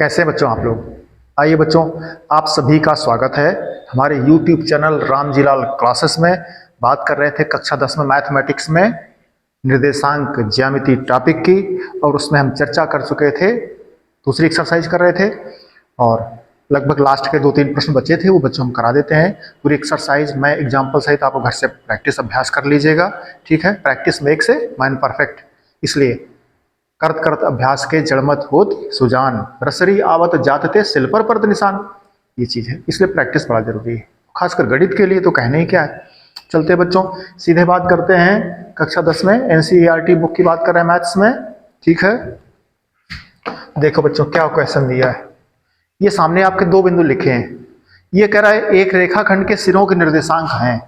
कैसे बच्चों आप लोग। आइए बच्चों, आप सभी का स्वागत है हमारे YouTube चैनल रामजीलाल क्लासेस में। बात कर रहे थे कक्षा 10 में मैथमेटिक्स में निर्देशांक ज्यामिति टॉपिक की, और उसमें हम चर्चा कर चुके थे, दूसरी एक्सरसाइज कर रहे थे और लगभग लास्ट के 2-3 प्रश्न बचे थे, वो बच्चों हम करा देते हैं। पूरी एक्सरसाइज मैं एग्जाम्पल सहित आपको घर से प्रैक्टिस अभ्यास कर लीजिएगा, ठीक है। प्रैक्टिस मेक से मैन परफेक्ट, इसलिए करत करत अभ्यास के जड़मत होत सुजान, रसरी आवत जातते सिल पर परत निशान। ये चीज है, इसलिए प्रैक्टिस बड़ा जरूरी है, खासकर गणित के लिए तो कहने ही क्या है। चलते बच्चों, सीधे बात करते हैं कक्षा 10 में एनसीईआरटी बुक की बात कर रहे हैं मैथ्स में, ठीक है। देखो बच्चों क्या क्वेश्चन दिया है। ये सामने आपके दो बिंदु लिखे हैं। ये कह रहा है एक रेखाखंड के सिरों के निर्देशांक हैं,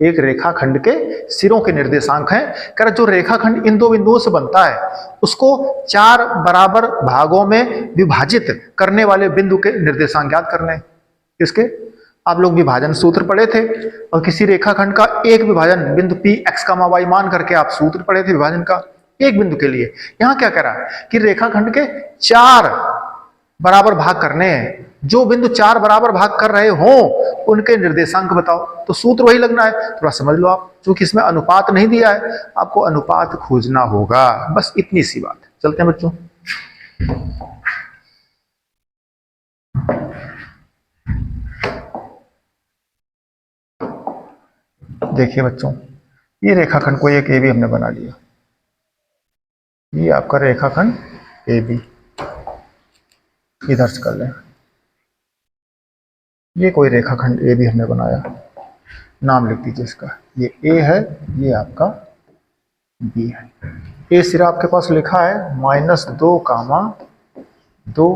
एक रेखाखंड के सिरों के निर्देशांक हैं। कह रहा जो रेखाखंड इन दो बिंदुओं से बनता है उसको 4 बराबर भागों में विभाजित करने वाले बिंदु के निर्देशांक ज्ञात करने। किसके? आप लोग विभाजन सूत्र पढ़े थे, और किसी रेखाखंड का एक विभाजन बिंदु पी एक्स कामा वाई मान करके आप सूत्र पढ़े थे विभाजन का एक बिंदु के लिए। यहां क्या कह रहा है कि रेखाखंड के 4 बराबर भाग करने हैं। जो बिंदु 4 बराबर भाग कर रहे हो उनके निर्देशांक बताओ। तो सूत्र वही लगना है, थोड़ा समझ लो आप, क्योंकि इसमें अनुपात नहीं दिया है, आपको अनुपात खोजना होगा, बस इतनी सी बात है। चलते हैं बच्चों। देखिए बच्चों, ये रेखाखंड को एक ए बी हमने बना लिया। ये आपका रेखाखंड ए बी, इधर से कर लें। ये कोई रेखाखंड ए बी हमने बनाया, नाम लिख दीजिए इसका। ये ए है, ये आपका बी है। ए सिरा आपके पास लिखा है -2 कामा 2,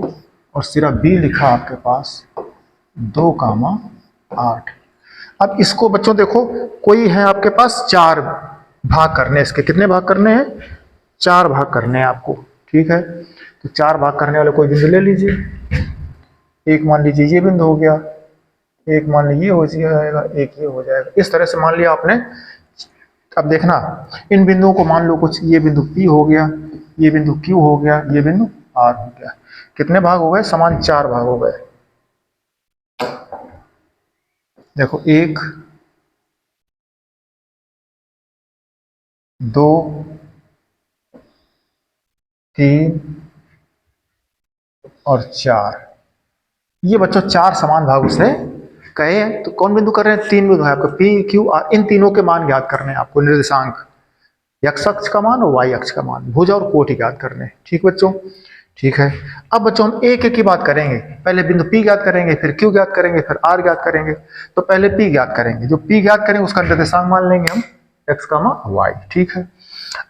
और सिरा बी लिखा आपके पास 2 कामा 8। अब इसको बच्चों देखो, कोई है आपके पास 4 भाग करने, इसके कितने भाग करने हैं? 4 भाग करने हैं आपको, ठीक है। तो 4 भाग करने वाले कोई बिंदु ले लीजिए। एक मान लीजिए ये बिंदु हो गया, एक मान लीजिए हो जाएगा, एक ये हो जाएगा। इस तरह से मान लिया आपने। अब देखना इन बिंदुओं को मान लो कुछ, ये बिंदु P हो गया, ये बिंदु Q हो गया, ये बिंदु R हो गया। कितने भाग हो गए? समान 4 भाग हो गए। देखो 1 2 3 और 4। ये बच्चों 4 समान भाग से कहे हैं। तो कौन बिंदु कर रहे हैं? 3 बिंदु है आपको P Q R। इन तीनों के मान ज्ञात करने हैं आपको, निर्देशांक, x अक्ष का मान और y अक्ष का मान, भुजा और कोटि ज्ञात करने। ठीक बच्चों, ठीक है। अब बच्चों हम एक एक की बात करेंगे। पहले बिंदु P ज्ञात करेंगे, फिर Q ज्ञात करेंगे, फिर R ज्ञात करेंगे। तो पहले P ज्ञात करेंगे। जो P ज्ञात करेंगे उसका निर्देशांक मान लेंगे हम x, y, ठीक है।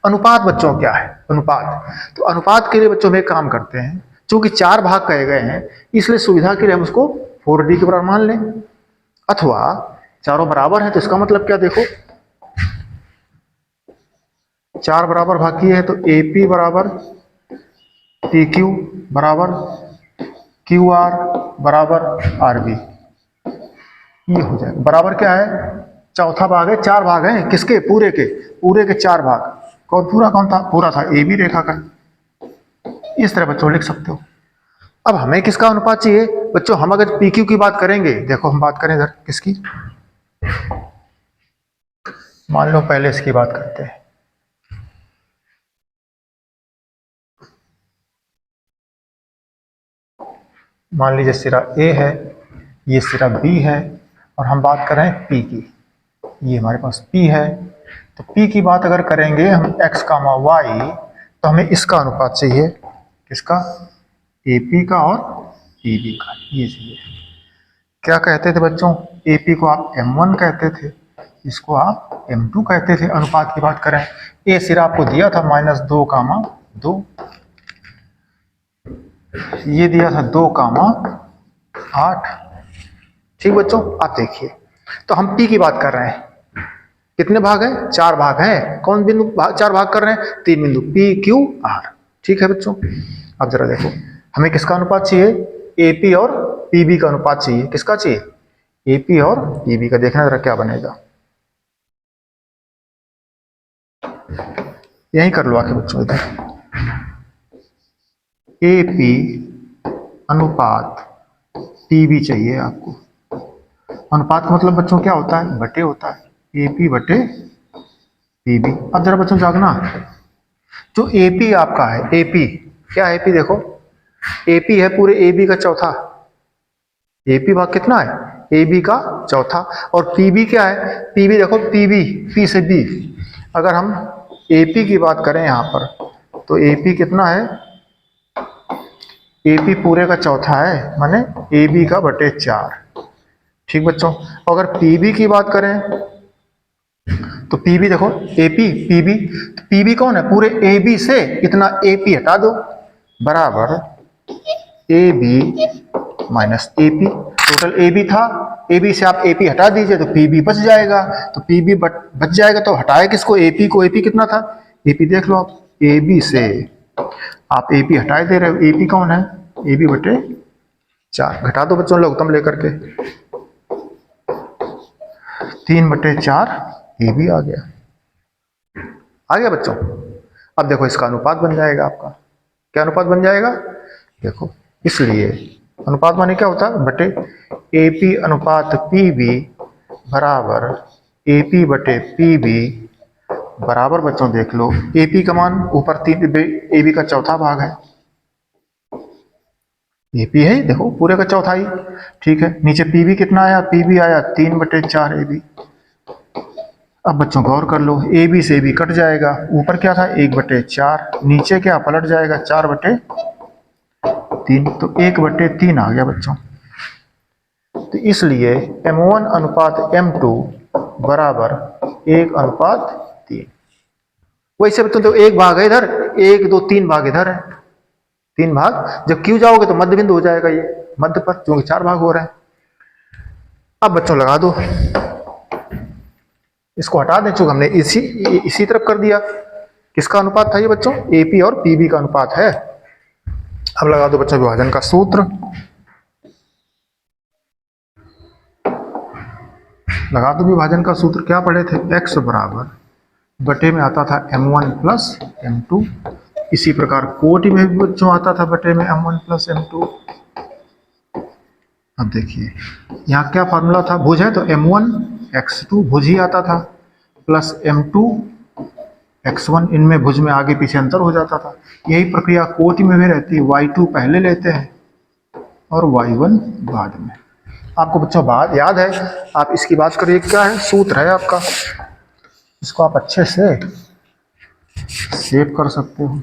अनुपात बच्चों क्या है? अनुपात, तो अनुपात के लिए बच्चों हम एक काम करते हैं, चूंकि 4 भाग कहे गए हैं इसलिए सुविधा के लिए हम उसको 4D के बराबर मान लें, अथवा चारों बराबर हैं तो इसका मतलब क्या? देखो 4 बराबर भाग किए हैं तो AP बराबर PQ बराबर QR बराबर RB, ये हो जाएगा। बराबर क्या है? चौथा भाग है, 4 भाग हैं किसके? पूरे के 4 भाग। कौन पूरा? कौन था? पूरा था AB रेखाखंड। इस तरह बच्चों लिख सकते हो। अब हमें किसका अनुपात चाहिए बच्चों? हम अगर PQ की बात करेंगे, देखो हम बात करें इधर किसकी, मान लो पहले इसकी बात करते हैं। मान लीजिए सिरा A है, ये सिरा B है, और हम बात कर रहे हैं P की। ये हमारे पास P है, तो P की बात अगर करेंगे हम x, y, तो हमें इसका अनुपात चाहिए। किसका? AP का और PB का, ये चाहिए। क्या कहते थे बच्चों? AP को आप M1 कहते थे, इसको आप M2 कहते थे। अनुपात की बात करें, A सिरा आपको दिया था -2 कामा 2, ये दिया था 2 कामा 8। ठीक बच्चों, आप देखिए, तो हम P की बात कर रहे हैं। कितने भाग हैं? 4 भाग हैं। कौन बिंदु 4 भाग कर रहे हैं? 3 बिंदु P Q R। ठीक है बच्चों, अब जरा देखो हमें किसका अनुपात चाहिए? AP और PB का अनुपात चाहिए। किसका चाहिए? AP और PB का। देखना जरा क्या बनेगा, यही कर लो आके बच्चों। इधर AP अनुपात पी बी चाहिए आपको। अनुपात का मतलब बच्चों क्या होता है, बटे होता है, एपी बटे पीबी। अब जरा बच्चों जागना, जो एपी आपका है, एपी क्या है, एपी देखो, एपी है पूरे एबी का चौथा, एपी भाग कितना है, एबी का चौथा। और पीबी क्या है, पीबी देखो, पीबी पी से बी, अगर हम एपी की बात करें यहां पर तो एपी कितना है, एपी पूरे का चौथा है, माने एबी का बटे 4। ठीक बच्चों, अगर पीबी की बात करें तो पीबी देखो, एपी पीबी, तो पीबी कौन है, पूरे एबी से इतना एपी हटा दो, बराबर AB minus AP. Total AB था, एबी से आप एपी हटा दीजिए तो पीबी बच जाएगा, तो पीबी बच जाएगा, तो हटाए किसको, एपी को। एपी कितना था, एपी देख लो आप, एबी से आप एपी हटाए दे रहे हो, एपी कौन है, एबी बटे 4। घटा दो बच्चों लघुत्तम लेकर के, 3 बटे 4 एबी आ गया। आ गया बच्चों। अब देखो इसका अनुपात बन जाएगा आपका, क्या अनुपात बन जाएगा, देखो, इसलिए अनुपात माने क्या होता है, बटे एपी अनुपात पीबी बराबर एपी बटे पीबी बराबर बच्चों देख लो, एपी का मान ऊपर 3, एबी का चौथा भाग है, एपी है देखो पूरे का चौथाई, ठीक है। नीचे पीबी कितना आया, पीबी आया 3 बटे 4 एबी। अब बच्चों गौर कर लो, ए बी से बी कट जाएगा, ऊपर क्या था 1 बटे 4, नीचे क्या पलट जाएगा 4 बटे 3, तो 1 बटे 3 आ गया बच्चों। तो इसलिए M1 अनुपात M2 बराबर 1 अनुपात 3। वैसे बच्चों तो एक भाग है इधर, 1 2 3 भाग इधर है, 3 भाग, जब क्यों जाओगे तो मध्य बिंदु हो जाएगा ये मध्य पर, क्योंकि 4 भाग हो रहे हैं। अब बच्चों लगा दो, इसको हटा दें, चूंकि हमने इसी तरफ कर दिया। किसका अनुपात था ये बच्चों, एपी और पीबी का अनुपात है। अब लगा दो बच्चों विभाजन का सूत्र, लगा दो विभाजन का सूत्र, क्या पढ़े थे, x बराबर बटे में आता था m1 प्लस m2, इसी प्रकार कोटि में भी बच्चों आता था बटे में m1 प्लस m2। अब देखिए यहाँ क्या फार्मूला था, भुज है तो m1 x2 भुज ही आता था, प्लस m2 x1, इनमें भुज में आगे पीछे अंतर हो जाता था। यही प्रक्रिया कोटि में भी रहती है, y2 पहले लेते हैं और y1 बाद में। आपको बच्चों बात याद है, आप इसकी बात करिए, क्या है सूत्र है आपका, इसको आप अच्छे से सेव कर सकते हो,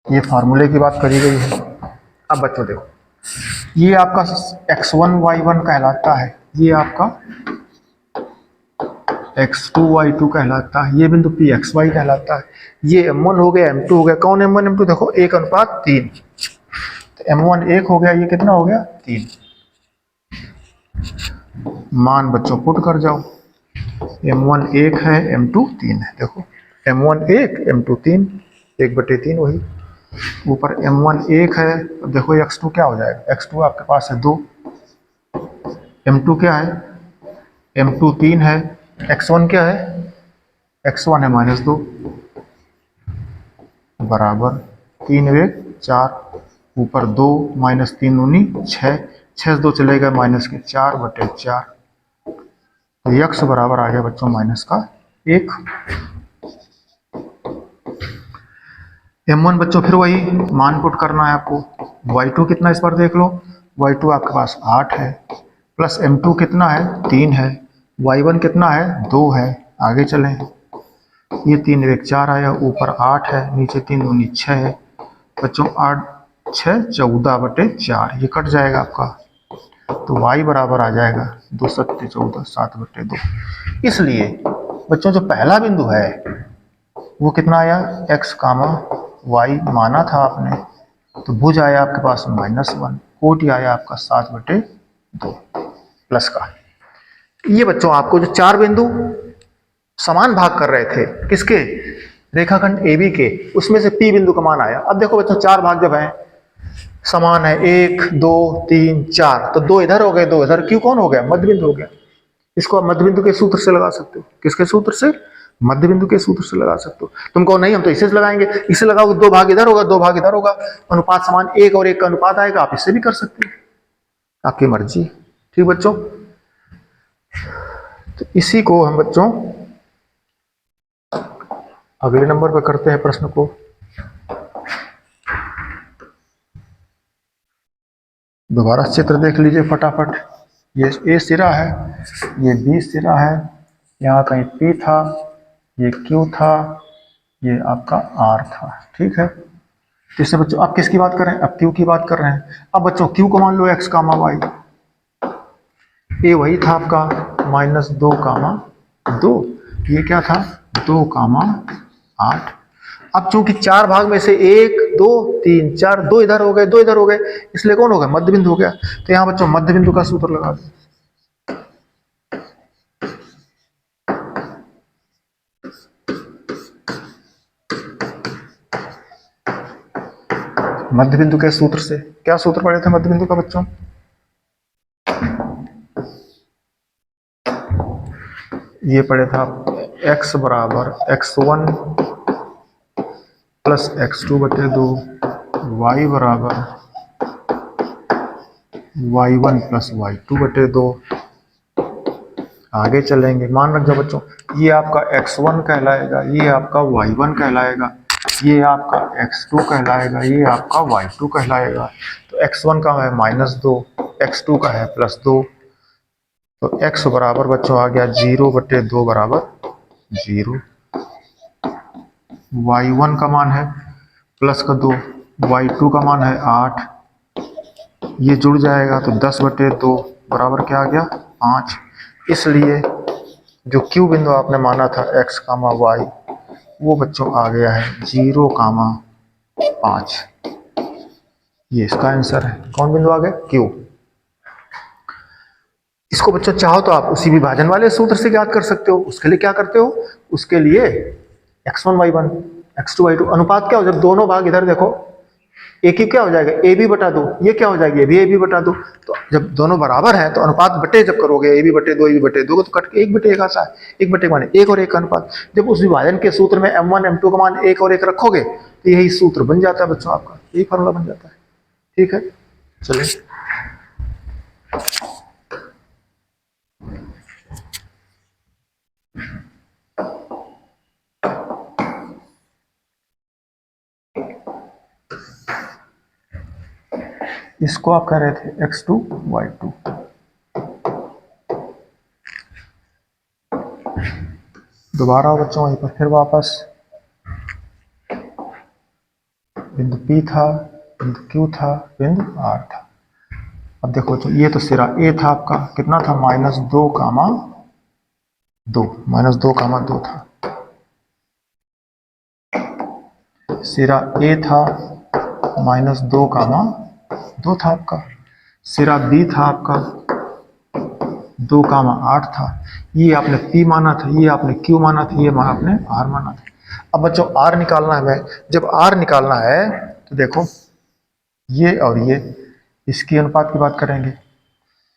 ये फार्मूले की बात करी गई है। अब बच्चों देखो, ये आपका x1 y1 कहलाता है, ये आपका x2 y2 कहलाता है, ये बिंदु p x y कहलाता है, ये m1 हो गया m2 हो गया, कौन m1 m2 देखो 1 अनुपात 3, तो m1 1 हो गया, ये कितना हो गया 3। मान बच्चों पुट कर जाओ, m1 1 है, m2 3 है, देखो m1 1 m2 3, 1 बटे 3 वही, ऊपर m1 1 है, तो देखो x2 क्या हो जाएगा, x2 आपके पास है 2, m2 क्या है, m2 3 है, x1 क्या है, x1 है -2, बराबर 3 1 4, ऊपर 2 -3 दूनी 6, 6 से 2 चले गए माइनस के 4 बटे 4, तो x बराबर आ गया बच्चों माइनस का 1। m1 बच्चों फिर वही मान पुट करना है आपको, y2 कितना इस बार देख लो, y2 आपके पास 8 है, प्लस m2 कितना है 3 है, y1 कितना है 2 है, आगे चलें, ये 3 1 4 आया, ऊपर 8 है, नीचे 3 दूनी 6 है बच्चों, 8 6 14 बटे 4, ये कट जाएगा आपका, तो y बराबर आ जाएगा 2 7 14 7 बटे 2। इसलिए बच्चों जो पहला बिंदु है वो कितना आया, x कामा y माना था आपने, तो भुज आया आपके पास -1, कोटि आया आपका 7 बटे 2 प्लस का। ये बच्चों आपको जो 4 बिंदु समान भाग कर रहे थे किसके, रेखाखंड AB के, उसमें से P बिंदु का मान आया। अब देखो बच्चों 4 भाग जब हैं समान है, 1 2 3 4, तो 2 इधर हो गए 2 इधर, क्यों कौन हो गया, मध्य बिंदु हो गया। इसको आप मध्य बिंदु के सूत्र से लगा सकते हो, किसके सूत्र से, मध्य बिंदु के सूत्र से लगा सकते हो। तुम कहो नहीं हम तो इसे से लगाएंगे, इसे लगाओ, 2 भाग इधर होगा 2 भाग इधर होगा, अनुपात समान 1 और 1 का अनुपात आएगा, आप इससे भी कर सकते हो, आपकी मर्जी। ठीक बच्चों, तो इसी को हम बच्चों अगले नंबर पर करते हैं प्रश्न को। दोबारा चित्र देख लीजिए फटाफट। ये ए सिरा है, ये बी सिरा है, यहाँ कहीं पी था, ये क्यू था, ये आपका आर था। ठीक है, इससे बच्चों आप किसकी बात कर रहे हैं? अब क्यू की बात कर रहे हैं। अब बच्चों क्यू को मान लो एक्स कामा वाई, ए वही था आपका -2 कामा 2, ये क्या था 2 कामा 8। अब चूंकि 4 भाग में से 1 2 3 4, 2 इधर हो गए 2 इधर हो गए, इसलिए कौन हो गया? मध्य बिंदु हो गया। तो यहां बच्चों मध्य बिंदु का सूत्र लगा दो। मध्य बिंदु के सूत्र से क्या सूत्र पढ़े थे मध्य बिंदु का बच्चों? ये पढ़े था x बराबर x1 प्लस x2 बटे 2, y बराबर y1 प्लस y2 बटे 2। आगे चलेंगे, मान रख जाओ बच्चों, ये आपका x1 कहलाएगा, ये आपका y1 कहलाएगा, ये आपका x2 कहलाएगा, ये आपका y2 कहलाएगा। तो x1 का है -2, x2 का है +2, तो x बराबर बच्चों आ गया 0 बटे 2 बराबर 0। y1 का मान है प्लस का 2, y2 का मान है 8, ये जुड़ जाएगा तो 10 बटे 2 बराबर क्या आ गया 5। इसलिए जो Q बिंदु आपने माना था x कामा y, वो बच्चों आ गया है 0 कामा 5। ये इसका आंसर है। कौन बिंदु आ गया? Q। इसको बच्चों चाहो तो आप उसी विभाजन वाले सूत्र से ज्ञात कर सकते हो। उसके लिए क्या करते हो? उसके लिए x1 y1 x2 y2 अनुपात क्या हो, जब दोनों भाग इधर देखो, एक ही क्या हो जाएगा ab बटा 2, ये क्या हो जाएगी ये भी ab बटा 2। तो जब दोनों बराबर हैं तो अनुपात बटे जब करोगे ab बटे 2 ab बटे 2 तो कट के 1 बटे 1 आता है। 1 बटे माने 1 और 1 का अनुपात। जब उस विभाजन के सूत्र में m1 m2 का मान 1 और 1 रखोगे तो यही सूत्र बन जाता है बच्चों, आपका यही फॉर्मूला बन जाता है। ठीक है, चलिए इसको आप कह रहे थे x2 y2। दोबारा बच्चों वहीं पर फिर वापस, बिंदु P था, बिंदु Q था, बिंदु R था। अब देखो बच्चों, ये तो सिरा A था आपका, कितना था -2 कामा 2, -2 कामा 2 था। सिरा A था -2 कामा 2 था आपका। सिरा B था आपका 2 कामा 8 था। ये आपने P माना था, ये आपने Q माना था, ये आपने R माना था। अब बच्चों R निकालना है हमें। जब R निकालना है तो देखो ये और ये इसकी अनुपात की बात करेंगे।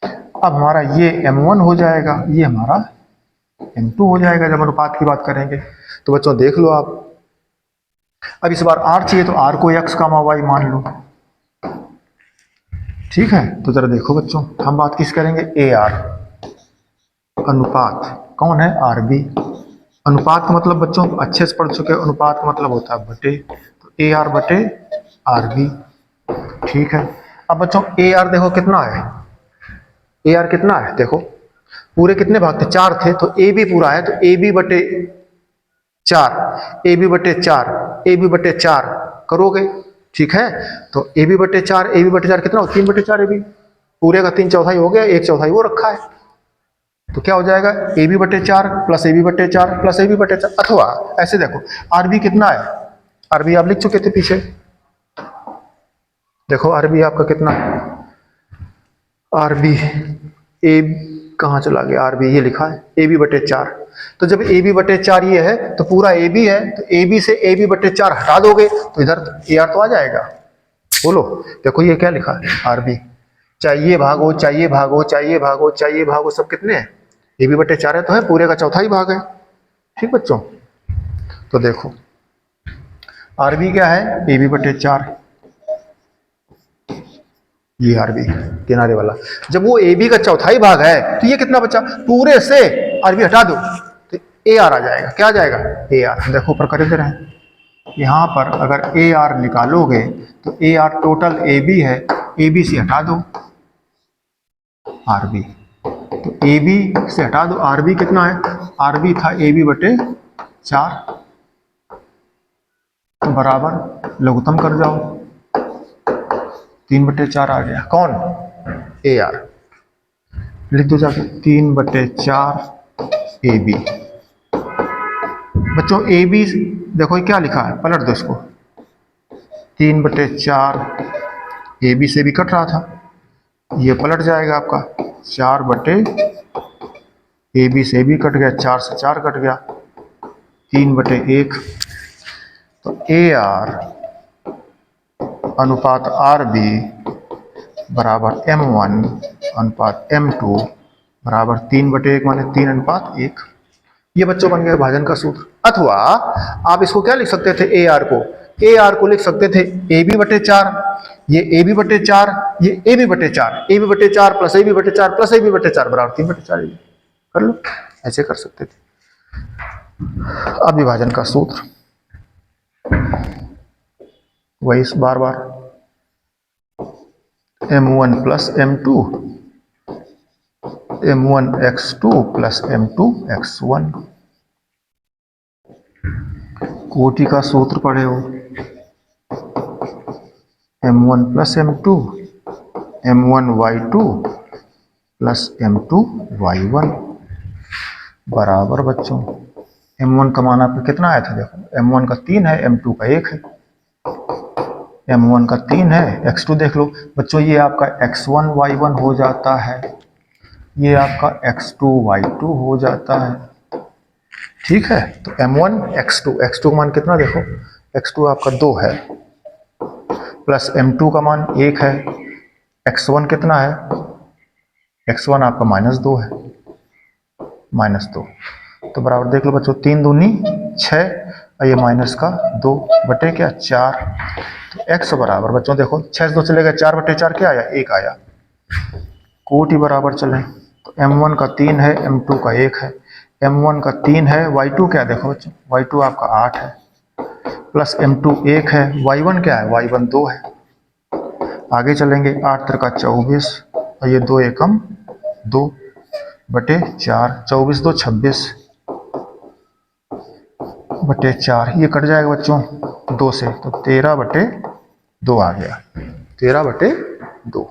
अब हमारा ये m1 हो जाएगा, ये हमारा m2 हो जाएगा जब अनुपात की बात करेंगे। तो बच्चों देख लो आप, अब इस बार R चाहिए तो R को x कामा y मान लो। ठीक है, तो जरा देखो बच्चों, हम बात किस करेंगे? AR अनुपात। कौन है? RB। अनुपात का मतलब बच्चों अच्छे से पढ़ चुके, अनुपात का मतलब होता है बटे, तो AR बटे RB। ठीक है, अब बच्चों AR देखो कितना है, AR कितना है देखो, पूरे कितने भाग थे? 4 थे, तो AB पूरा है तो AB बटे 4, AB बटे 4, AB बटे 4 करोगे। ठीक है, तो AB बटे 4, AB बटे 4 कितना हो? 3 बटे 4 AB, पूरे का 3/4 हो गया, 1/4 वो रखा है, तो क्या हो जाएगा? AB बटे 4 प्लस AB बटे 4 प्लस AB बटे 4। अथवा ऐसे देखो RB कितना है, RB आप लिख चुके थे पीछे, देखो RB आपका कितना है, RB A कहाँ चला गया? RB ये लिखा है AB बटे 4। तो जब AB बटे 4 ये है तो पूरा AB है, तो AB से AB बटे 4 हटा दोगे तो इधर AR तो आ जाएगा। बोलो, देखो ये क्या लिखा है RB, चाहिए भागो चाहिए भागो चाहिए भागो चाहिए भागो, सब कितने हैं? AB बटे 4 है तो है, पूरे का चौथा ही भाग है। ठीक बच्चों, तो देखो आर बी क्या है, ए बी बटे 4, ये आर बी किनारे वाला। जब वो ए बी का चौथाई भाग है तो ये कितना बचा, पूरे से आर बी हटा दो तो ए आर आ जाएगा। क्या आ जाएगा, ए आर। देखो ऊपर कर दे रहे हैं, यहाँ पर अगर ए आर निकालोगे तो A R total A B है, ए बी से हटा दो आर बी, तो ए बी से हटा दो आर बी कितना है, आर बी था ए बी बटे 4, तो बराबर लघुत्तम कर जाओ, 3/4 आ गया। कौन, ए आर। लिख दो जाके 3/4 ए बी। बच्चों ए बी देखो क्या लिखा है, पलट दो इसको, 3/4 ए बी से भी कट रहा था, ये पलट जाएगा आपका 4 ए बी से भी कट गया, 4 से 4 कट गया, 3/1। तो ए आर अनुपात आर बी बराबर M1 अनुपात M2 बराबर 3/1, माने 3:1। ये बच्चों बन गया भाजन का सूत्र। अथवा आप इसको क्या लिख सकते थे, ए आर को, ए आर को लिख सकते थे ए बी बटे 4, ये ए बी बटे 4, ये ए बी बटे 4, ए बी बटे 4 प्लस ए बी बटे 4 प्लस ए बी बटे 4 बराबर 3/4। कर लो, ऐसे कर सकते थे। अब विभाजन का सूत्र वही बार बार, M1 plus M2 M1 x2 plus M2 x1। कोटि का सूत्र पढ़े हो, M1 plus M2 M1 y2 plus M2 y1 बराबर बच्चों M1 का मान आपका कितना आया था, देखो M1 का 3 है, M2 का 1 है, M1 का 3 है, x2 देख लो बच्चों, ये आपका x1 y1 हो जाता है, ये आपका x2 y2 हो जाता है। ठीक है, तो M1 x2, x2 का मान कितना देखो, x2 आपका 2 है, प्लस M2 का मान 1 है, x1 कितना है, x1 आपका -2 है, -2। तो बराबर देख लो बच्चों, 3 दूनी 6 और ये माइनस का 2 बटे क्या 4। तो x बराबर बच्चों देखो 6 से 2 चले गए, 4/4 क्या आया, 1 आया। कोटि बराबर चले तो M1 का 3 है, M2 का 1 है, M1 का 3 है, y2 क्या है देखो बच्चों, y2 आपका 8 है, प्लस M2 1 है, y1 क्या है, y1 2 है। आगे चलेंगे, 8 3 का 24 और ये 2 एकम 2 बटे 4, 24 2 26 बटे 4, ये कट जाएगा बच्चों 2 से, तो 13/2 आ गया, 13/2।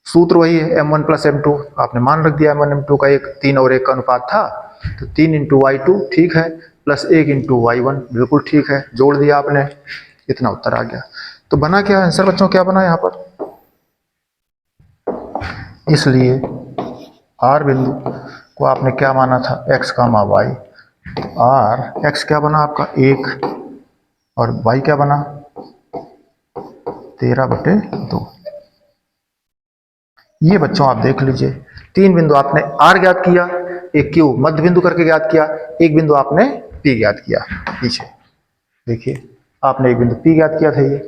सूत्र वही है, M1 प्लस M2, आपने मान रख दिया M1 M2 का 1, 3 और 1 का अनुपात था, तो 3 × y2 ठीक है, प्लस 1 × y1 बिल्कुल ठीक है, जोड़ दिया आपने, इतना उत्तर आ गया। तो बना क्या आंसर बच्चों, क्या बना यहाँ पर, इसलिए R बिंदु को आपने क्या माना था, x, y, R x क्या बना आपका 1 और y क्या बना 13/2। ये बच्चों आप देख लीजिए, 3 बिंदु आपने R ज्ञात किया, एक Q मध्य बिंदु करके ज्ञात किया, एक बिंदु आपने P ज्ञात किया। पीछे देखिए आपने एक बिंदु P ज्ञात किया था, ये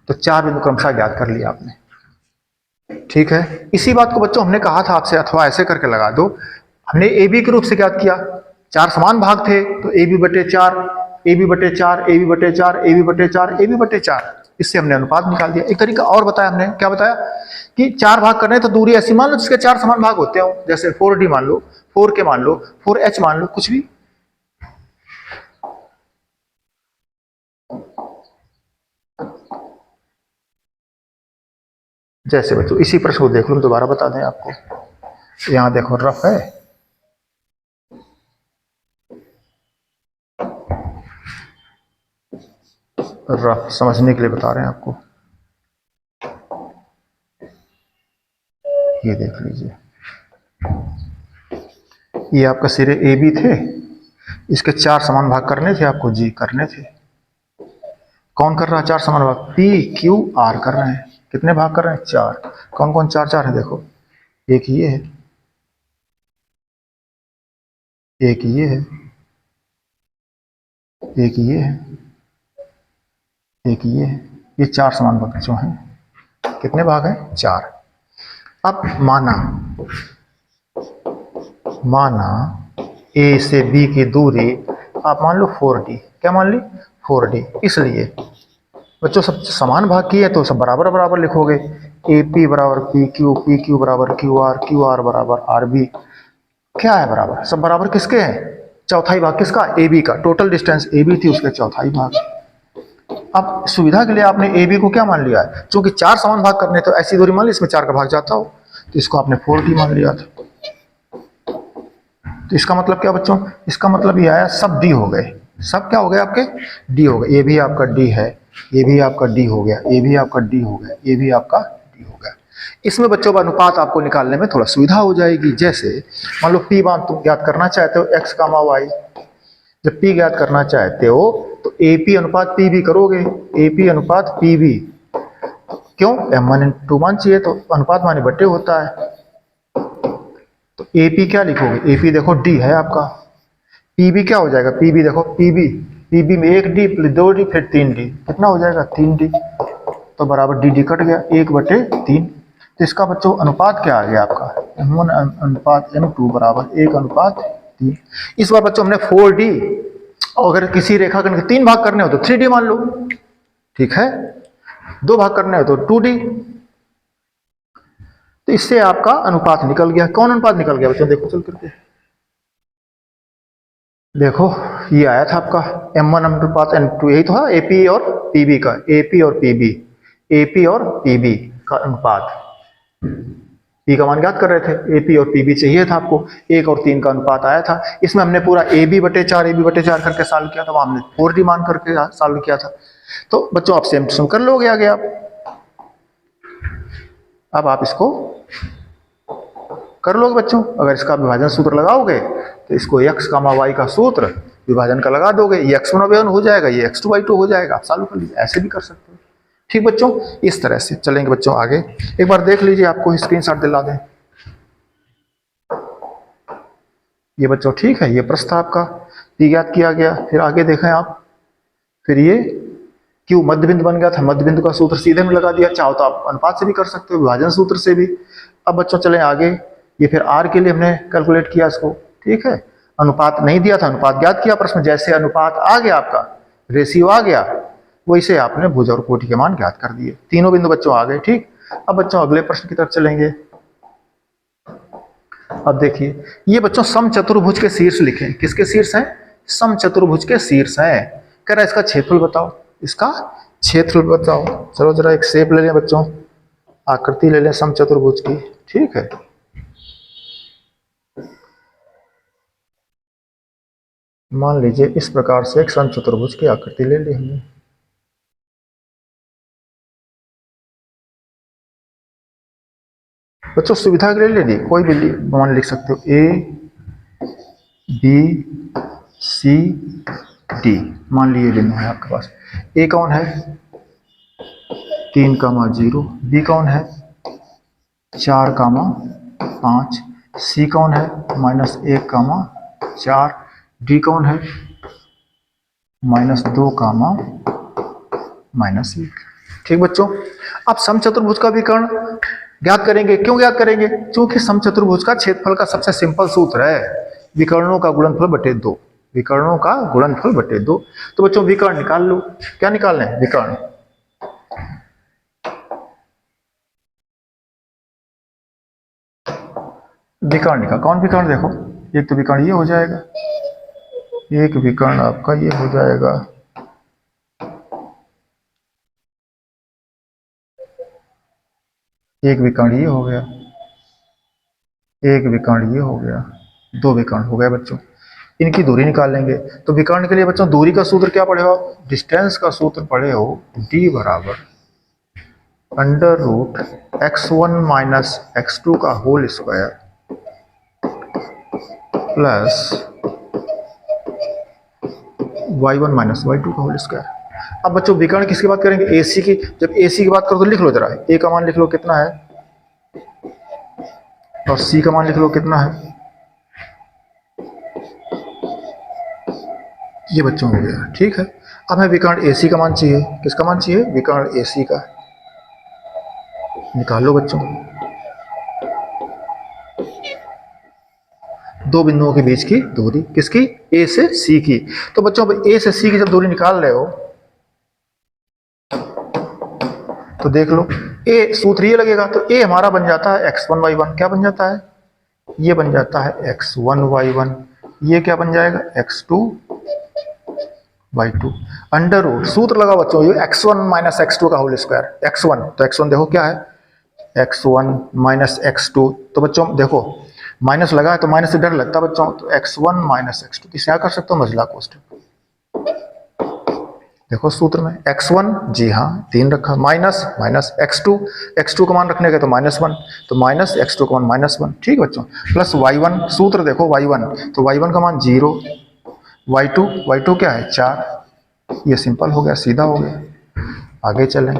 तो 4 बिंदु क्रमशः ज्ञात कर लिया आपने। ठीक है, इसी बात को बच्चों हमने कहा था आपसे, अथवा ऐसे करके लगा दो, हमने ए बी के रूप से ज्ञात किया, 4 समान भाग थे तो ए बी बटे 4, ए बी बटे 4, ए बी बटे 4, ए बी बटे 4, ए बी बटे 4, इससे हमने अनुपात निकाल दिया। एक तरीका और बताया हमने, क्या बताया कि 4 भाग करने तो दूरी ऐसी मान लो जिसके 4 समान भाग होते हो, जैसे 4D मान लो, 4K मान लो, 4H मान लो, कुछ भी। जैसे बच्चों इसी प्रश्न को देख लो, दोबारा बता दें आपको, यहां देखो रफ है, रफ समझने के लिए बता रहे हैं आपको, ये देख लीजिए, ये आपका सिरे ए बी थे, इसके 4 समान भाग करने थे आपको, जी करने थे। कौन कर रहा है 4 समान भाग, पी क्यू आर कर रहे हैं। कितने भाग कर रहे हैं, 4। कौन कौन 4 है देखो, एक ये है, एक ये है, एक ये है, एक ये है, ये 4 समान भाग जो हैं। कितने भाग हैं? 4। अब माना ए से बी की दूरी आप मान लो 4d। क्या मान ली? 4d। इसलिए बच्चों सब समान भाग की है तो सब बराबर बराबर लिखोगे। ए पी बराबर पी क्यू बराबर क्यू आर बराबर आर बी। क्या है बराबर? सब बराबर किसके हैं? चौथाई भाग किसका? ए बी का। टोटल डिस्टेंस ए बी थी, उसके चौथाई भाग। अब सुविधा के लिए आपने ए बी को क्या मान लिया है? क्योंकि 4 समान भाग करने तो ऐसी दूरी मान ली इसमें 4 का भाग जाता हो, तो इसको आपने 4d मान लिया था। तो इसका मतलब क्या बच्चों? इसका मतलब ये आया सब डी हो गए। सब क्या हो गए आपके? डी हो गए। ये भी आपका डी है, ये भी आपका डी हो गया, ये भी आपका डी हो गया, ये भी आपका डी हो गया। इसमें बच्चों का अनुपात आपको निकालने में थोड़ा सुविधा हो जाएगी। जैसे मान लो पी मान तुम ज्ञात करना चाहते हो एक्स कामा वाई। जब पी ज्ञात करना चाहते हो तो ए पी अनुपात पी बी करोगे। ए पी अनुपात पी बी। क्यों? m1/1 चाहिए तो अनुपात माने बट्टे होता है। तो एपी क्या लिखोगे? एपी देखो डी है आपका। पीबी क्या हो जाएगा? पीबी देखो पीबी में 1d 2d फिर 3d। कितना हो जाएगा? 3d। तो बराबर डी कट गया 1/3। तो इसका बच्चों अनुपात क्या आ गया आपका? m1 अनुपात m2 बराबर 1/3। इस बार बच्चों हमने 4d, और अगर किसी रेखाखंड के 3 भाग करने हो तो 3d मान लो। ठीक है, 2 भाग करने हो तो 2d। तो इससे आपका अनुपात निकल गया। कौन अनुपात निकल गया बच्चों? देखो चल करके देखो, ये आया था आपका m1 अनुपात m2। यही तो है एपी और पीबी का। एपी और पीबी, एपी और पीबी का अनुपात। पी का मान ज्ञात कर रहे थे, एपी और पीबी चाहिए था आपको। 1 और 3 का अनुपात आया था। इसमें हमने पूरा ab/4 करके सॉल्व किया था, वहां हमने 4d मान करके सॉल्व किया था। तो बच्चों आप सेम टू सेम कर लोगे आगे आप। अब आप इसको कर लोगे बच्चों। अगर इसका विभाजन सूत्र लगाओगे तो इसको x कामा y का सूत्र विभाजन का लगा दोगे, ये x1/1 हो जाएगा, ये x2/2 हो जाएगा। आप सॉल्व कर लीजिए, ऐसे भी कर सकते हो। ठीक बच्चों, इस तरह से चलेंगे बच्चों आगे। एक बार देख लीजिए, आपको स्क्रीनशॉट दिला दें। ये बच्चों ठीक है, ये प्रश्न आपका p ज्ञात किया गया। फिर आगे देखें आप, फिर ये q मध्य बिंदु बन गया था। मध्य बिंदु का सूत्र सीधे में लगा दिया। चाहो तो आप अनुपात से भी कर सकते हो, विभाजन सूत्र से भी। अब बच्चों चलें आगे। ये फिर r के लिए हमने कैलकुलेट किया इसको। ठीक है, अनुपात नहीं दिया था, अनुपात ज्ञात किया प्रश्न। जैसे अनुपात आ गया आपका, रेशियो आ गया, वैसे आपने भुज और कोटि के मान ज्ञात कर दिए। तीनों बिंदु बच्चों आ गए। ठीक, अब बच्चों अगले प्रश्न की तरफ चलेंगे। अब देखिए, ये बच्चों समचतुर्भुज के शीर्ष लिखे। किसके शीर्ष हैं? समचतुर्भुज के शीर्ष हैं। कह रहा है इसका क्षेत्रफल बताओ। इसका क्षेत्रफल बताओ। चलो जरा एक शेप ले लें बच्चों, आकृति ले लें समचतुर्भुज की। ठीक है, मान लीजिए इस प्रकार से एक समचतुर्भुज की आकृति ले ली हमने। बच्चों सुविधा के लिए ले ली, कोई भी मान लिख सकते हो। ए बी सी डी मान लिए बिंदु है आपके पास। ए कौन है? 3,0। बी कौन है? 4,5। सी कौन है? -1,4। डी कौन है? -2,-1। ठीक बच्चों, अब समचतुर्भुज का विकर्ण ज्ञात करेंगे। क्यों ज्ञात करेंगे? क्योंकि समचतुर्भुज का क्षेत्रफल का सबसे सिंपल सूत्र है विकर्णों का गुणनफल बटे 2। विकर्णों का गुणनफल बटे 2। तो बच्चों विकर्ण निकाल लो। क्या निकालना है? विकर्ण। विकर्ण निकाल। कौन विकर्ण? देखो, एक तो विकर्ण ये हो जाएगा, एक विकर्ण आपका ये हो जाएगा, एक विकर्ण ये हो गया, एक विकर्ण ये हो गया, 2 विकर्ण हो गए बच्चों। इनकी दूरी निकाल लेंगे। तो विकर्ण के लिए बच्चों दूरी का सूत्र क्या पढ़े हो? डिस्टेंस का सूत्र पढ़े हो, d बराबर √x1 - x2 का whole square plus y1 - y2 का होल स्क्वायर। अब बच्चों विकर्ण किसकी बात करेंगे? AC की। जब AC की बात करो तो लिख लो जरा, A का मान लिख लो कितना है, और C का मान लिख लो कितना है। ये बच्चों हो गया, ठीक है। अब हमें विकर्ण AC का मान चाहिए। किसका मान चाहिए? विकर्ण AC का। निकालो बच्चों, दो बिंदुओं के बीच की दूरी किसकी? A से C की। तो बच्चों अब A से C की जब दूरी निकाल रहे हो तो देख लो, A सूत्र ये लगेगा तो A हमारा बन जाता है x1y1। क्या बन जाता है? ये बन जाता है x1y1। ये क्या बन जाएगा? x2y2। अंडर रूट सूत्र लगा बच्चों, ये x1 माइनस x2 का होल स्क्वायर। x1 तो x1 देखो क्या है? x1 minus x2। तो बच्चों देखो माइनस लगा है तो माइनस से डर लगता है बच्चों, तो x1 माइनस x2 इसे क्या कर सकते हो? मझला कोष्ठक। देखो सूत्र में x1 जी हाँ 3 रखा, माइनस माइनस x2 का मान रखने का तो -1, तो माइनस x2 का मान -1, ठीक बच्चों। प्लस y1 सूत्र देखो y1, तो y1 का मान 0, y2 क्या है? 4। ये सिंपल हो गया, सीधा हो गया। आगे चलें,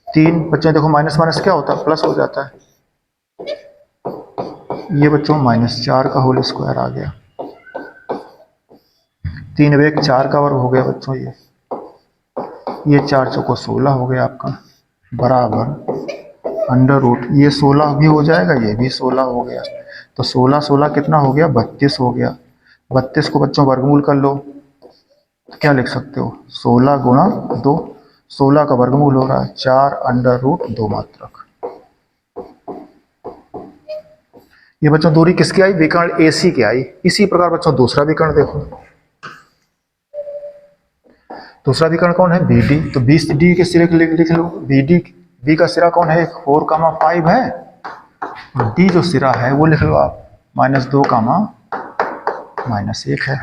3 बच्चों देखो माइनस माइनस क्या होता है? प्लस हो जाता है। ये बच्चों -4 का होल स्क्वायर आ गया। 3 × 1 4 का वर्ग हो गया बच्चों। ये 4 चौको 16 हो गया आपका, बराबर अंडर रूट ये 16 भी हो जाएगा, ये भी 16 हो गया। तो 16 16 कितना हो गया? 32 हो गया। 32 को बच्चों वर्गमूल कर लो तो क्या लिख सकते हो? 16 गुणा 2। 16 का वर्गमूल हो रहा है 4 अंडर रूट 2 मात्रक। ये बच्चों दूरी किसकी आई? विकर्ण AC की आई। इसी प्रकार बच्चों दूसरा विकर्ण देखो, दूसरा विकर्ण कौन है? BD। तो BD के सिरे के लिख लो, B का सिरा कौन है? 4,5 है। D जो सिरा है वो लिख लो आप -2, -1 है।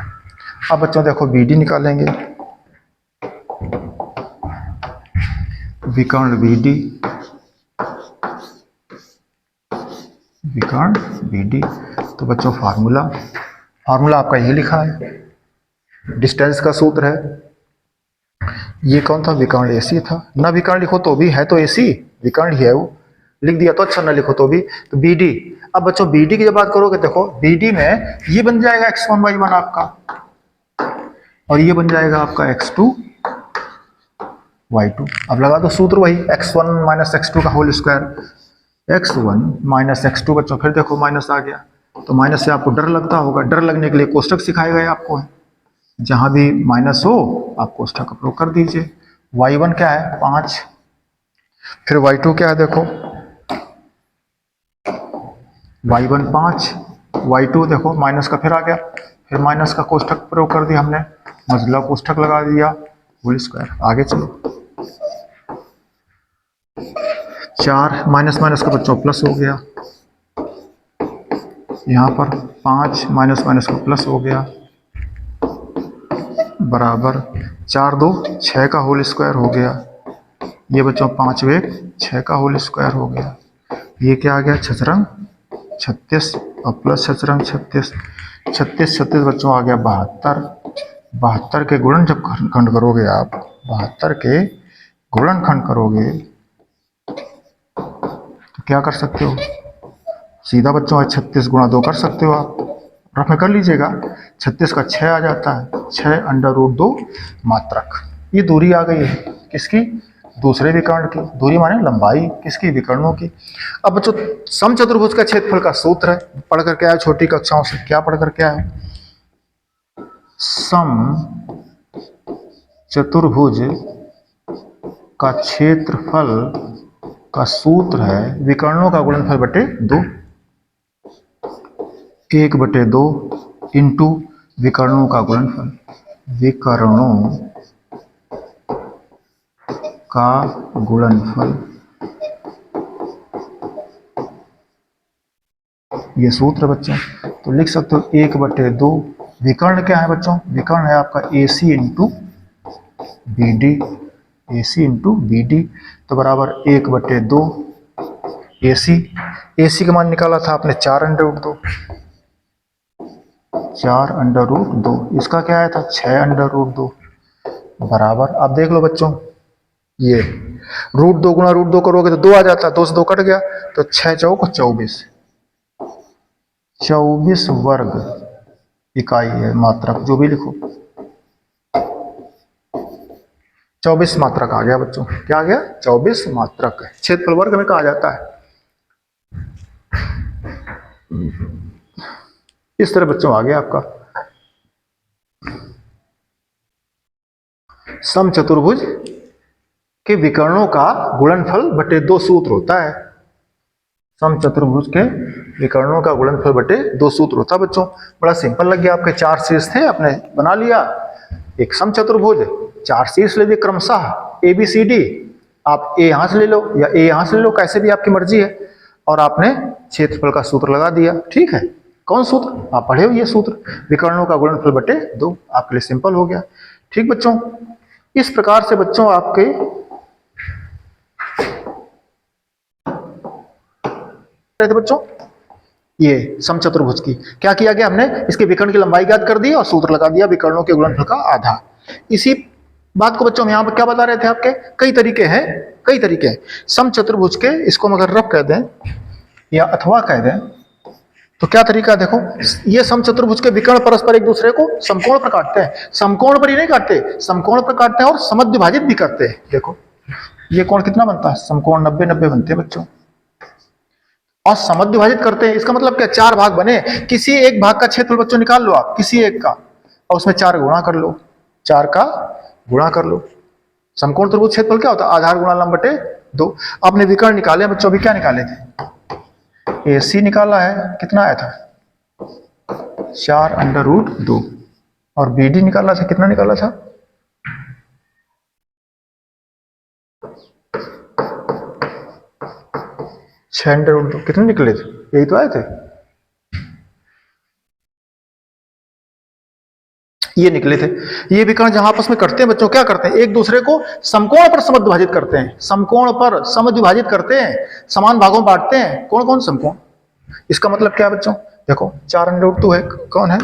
अब बच्चों देखो BD निकालेंगे, विकर्ण BD। तो बच्चों फार्मूला आपका यही लिखा है, डिस्टेंस का सूत्र है। ये कौन था? विकर्ण AC था। ना विकर्ण लिखो तो भी है तो AC, विकर्ण ही है वो, लिख दिया तो अच्छा, ना लिखो तो भी। तो BD। अब बच्चों BD की जब बात करोगे देखो BD में ये बन जाएगा x1y1 आपका, और ये बन जाएगा आपका x2y2। अब लगा दो सूत्र वही, x1 माइनस x2 का whole square. x1 minus x2 बच्चों, फिर देखो माइनस आ गया, तो माइनस से आपको डर लगता होगा, डर लगने के लिए कोष्टक सिखाए गए आपको, जहां भी माइनस हो आप कोष्ठक का प्रयोग कर दीजिए। y1 क्या है? 5। फिर y2 क्या है? देखो y1 5, y2 देखो माइनस का फिर आ गया, फिर माइनस का कोष्ठक प्रयोग कर दिया हमने, मझला कोष्ठक लगा दिया, होल स्क्वायर। आगे चलो, 4 माइनस माइनस का बच्चों प्लस हो गया, यहाँ पर 5 माइनस माइनस का प्लस हो गया, बराबर 4 2 6 का होल स्क्वायर हो गया। ये बच्चों 5 1 6 का होल स्क्वायर हो गया। ये क्या आ गया? छछरंग 36 और प्लस छछरंग 36, 36 36 बच्चों आ गया 72। 72 के गुणन जब खंड करोगे आप, 72 के गुणनखंड करोगे तो क्या कर सकते हो? सीधा बच्चों 36 गुणा 2 कर सकते हो आप, रफ में कर लीजिएगा। 36 का 6 आ जाता है, 6 अंडर रूट 2 मात्रक। ये दूरी आ गई है किसकी? दूसरे विकर्ण की। दूरी माने लंबाई किसकी? विकर्णों की। अब बच्चों समचतुर्भुज का क्षेत्रफल का सूत्र है, पढ़ करके आए छोटी कक्षाओं से, क्या पढ़ करके आए? सम चतुर्भुज का क्षेत्रफल का सूत्र है विकर्णों का गुणनफल बटे 2, 1/2 इंटू विकर्णों का गुणनफल, विकर्णों का गुणनफल। ये सूत्र बच्चों, तो लिख सकते हो 1/2। विकर्ण क्या है बच्चों? विकर्ण है आपका AC into BD, AC into BD, तो बराबर 1/2 AC का मान निकाला था आपने 4 अंडर रूट 2, 4 अंडर रूट 2। इसका क्या आया था? 6 अंडर रूट 2, बराबर। अब देख लो बच्चों, ये रूट 2 गुणा रूट 2 करोगे तो 2 आ जाता है, 2 से 2 कट गया, तो 6 चौक 24, 24 वर्ग इकाई है, मात्रक जो भी लिखो। 24 मात्रक आ गया बच्चों। क्या आ गया? 24 मात्रक है। क्षेत्रफल वर्ग में कहा जाता है। इस तरह बच्चों आ गया आपका समचतुर्भुज के विकर्णों का गुणनफल बटे 2 सूत्र होता है। समचतुर्भुज के विकर्णों का गुणनफल बटे 2 सूत्र होता है बच्चों। बड़ा सिंपल लग गया। आपके 4 शीर्ष थे, आपने बना लिया एक समचतुर्भुज। 4 शीर्ष ले लिए क्रमशः ABCD। आप ए यहां से ले लो या ए यहां से ले लो, कैसे भी आपकी मर्जी है। और आपने क्षेत्रफल का सूत्र लगा दिया। ठीक है, कौन सूत्र? आप पढ़े हो ये सूत्र, विकर्णों का गुणनफल बटे 2। आपके लिए सिंपल हो गया। ठीक बच्चों, इस प्रकार से बच्चों आपके थे बच्चों ये समचतुर्भुज की क्या किया गया, हमने इसके विकर्ण की लंबाई ज्ञात कर दी और सूत्र लगा दिया विकर्णों के गुणनफल का आधा। इसी बात को बच्चों हम यहां पर क्या बता रहे थे आपके, कई तरीके हैं, कई तरीके हैं समचतुर्भुज के। इसको हम अगर रफ कह दें या अथवा कह दें तो क्या तरीका है? देखो, ये समचतुर्भुज के विकर्ण परस्पर एक दूसरे को समकोण पर काटते हैं। समकोण पर ही नहीं काटते, समकोण पर काटते हैं और समद्विभाजित भी करते हैं। देखो ये कोण कितना बनता है? समकोण 90-90 बनते हैं बच्चों। और समद्विभाजित करते हैं, इसका मतलब क्या? 4 भाग बने, किसी एक भाग का क्षेत्रफल बच्चों निकाल लो आप, किसी एक का, और उसमें 4 गुणा कर लो, 4 का गुणा कर लो। समकोण त्रिभुज क्षेत्रफल क्या होता है? आधार गुणा लंब बटे 2। आपने विकर्ण निकाले बच्चों, अभी क्या निकाले थे? AC निकाला है, कितना आया था? 4√2। और BD निकाला था, कितना निकाला था? 6√2। कितने निकले थे? यही तो आए थे, ये निकले थे। ये विकर्ण जहां आपस में करते हैं बच्चों, क्या करते हैं? एक दूसरे को समकोण पर समद्विभाजित करते हैं, समकोण पर समद्विभाजित करते हैं, समान भागों में बांटते हैं। कौन कौन समकोण? इसका मतलब क्या बच्चों? देखो 4√2 है, कौन है?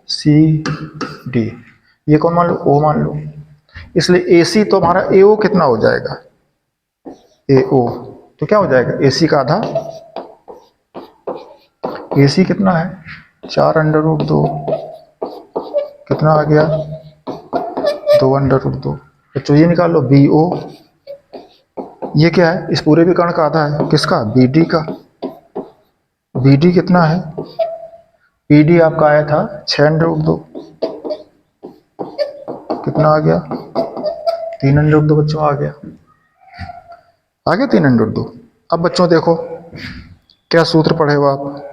ACD। ये कौन मान लो? O मान लो। इसलिए AC तो हमारा AO कितना हो जाएगा? AO तो क्या हो जाएगा? AC का आधा। AC कितना है? 4√2। कितना आ गया? 2√2। बच्चों ये निकाल लो BO। ये क्या है? इस पूरे विकर्ण का आधा है। किसका? BD का। BD कितना है? BD आपका आया था 6√2। कितना आ गया? 3√2 बच्चों आ गया, आ गया 3√2। अब बच्चों देखो क्या सूत्र पढ़े हो आप?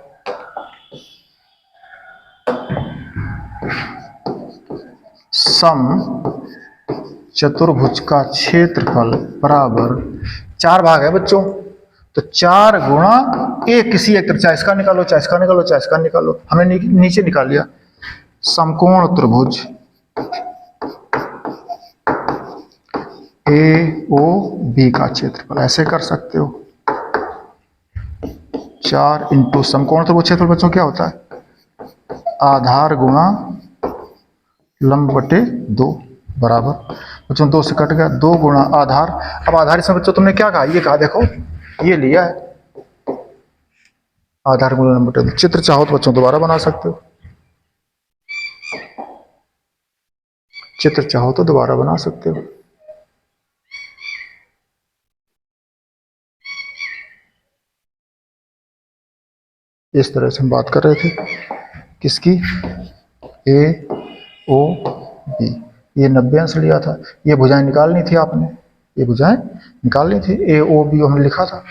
सम चतुर्भुज का क्षेत्रफल बराबर 4 भाग है बच्चों, तो 4 गुणा एक, किसी एक तरफ, चाहे इसका निकालो, चाहे इसका निकालो, चाहे इसका निकालो। हमने नीचे निकाल लिया समकोण त्रिभुज AOB का क्षेत्रफल। ऐसे कर सकते हो 4 इंटू समकोण त्रिभुज क्षेत्रफल बच्चों क्या होता है? आधार गुणा लंब बटे 2 बराबर बच्चों 2 से कट गया, 2 गुणा आधार। अब आधार इसमें बच्चों तुमने क्या कहा? ये कहा, देखो ये लिया है आधार गुणा लंब बटे 2। चित्र चाहो तो बच्चों दोबारा बना सकते हो, चित्र चाहो तो दोबारा बना सकते हो। इस तरह से हम बात कर रहे थे किसकी? AOB। ये 90 अंश लिया था, ये भुजाएं निकालनी थी आपने, ये भुजाएं निकालनी थी। AOB हमने लिखा था,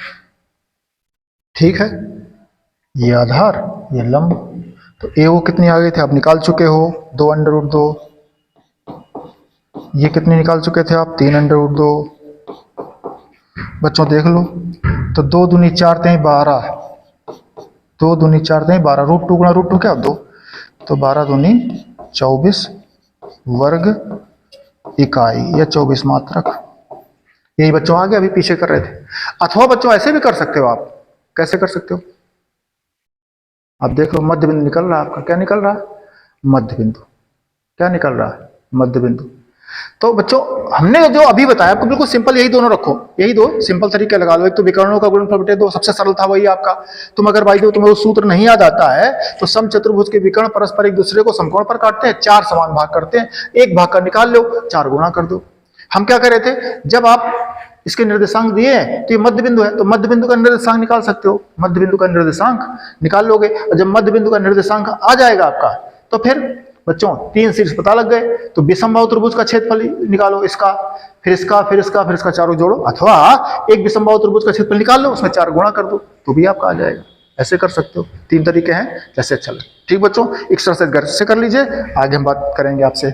ठीक है। ये आधार, ये लंब, तो AO कितनी आ गई थी आप निकाल चुके हो? 2√2। ये कितनी निकाल चुके थे आप? 3√2। बच्चों देख लो, तो 2 दूनी 4 3 12, 2 दूनी 4 3 12, √2 गुणा √2 क्या? 2, तो 12 दूनी 24 वर्ग इकाई या 24 मात्रक। यही बच्चों आगे अभी पीछे कर रहे थे। अथवा बच्चों ऐसे भी कर सकते हो आप। कैसे कर सकते हो? आप देख लो मध्य बिंदु निकल रहा है आपका, क्या निकल रहा है? मध्य बिंदु। क्या निकल रहा है? मध्य बिंदु। तो बच्चों हमने जो अभी बताया आपको बिल्कुल सिंपल यही दोनों रखो, यही दो सिंपल तरीके लगा लो। एक तो विकर्णों का गुणनफल बटे दो, सबसे सरल था वही आपका। तुम अगर भाई तुम्हें वो सूत्र नहीं याद आता है तो समचतुर्भुज के विकर्ण परस्पर एक दूसरे को समकोण पर काटते हैं, चार समान भाग करते हैं, एक भाग का निकाल लो, चार गुणा कर दो। हम क्या कर रहे थे, जब आप इसके निर्देशांक दिए हैं तो ये मध्य बिंदु है, तो मध्य बिंदु का निर्देशांक निकाल सकते हो, मध्य बिंदु का निर्देशांक निकाल लोगे। और जब मध्य बिंदु का निर्देशांक आ जाएगा आपका तो फिर बच्चों तीन शीर्ष पता लग गए, तो विषमबाहु त्रिभुज का क्षेत्रफल निकालो, इसका फिर इसका फिर इसका फिर इसका, चारों जोड़ो, अथवा एक विषमबाहु त्रिभुज का क्षेत्रफल निकाल लो, उसमें चार गुणा कर दो तो भी आपका आ जाएगा। ऐसे कर सकते हो, तीन तरीके हैं जैसे अच्छा लगे। ठीक बच्चों, एक्सरसाइज घर से कर लीजिए, आगे हम बात करेंगे आपसे।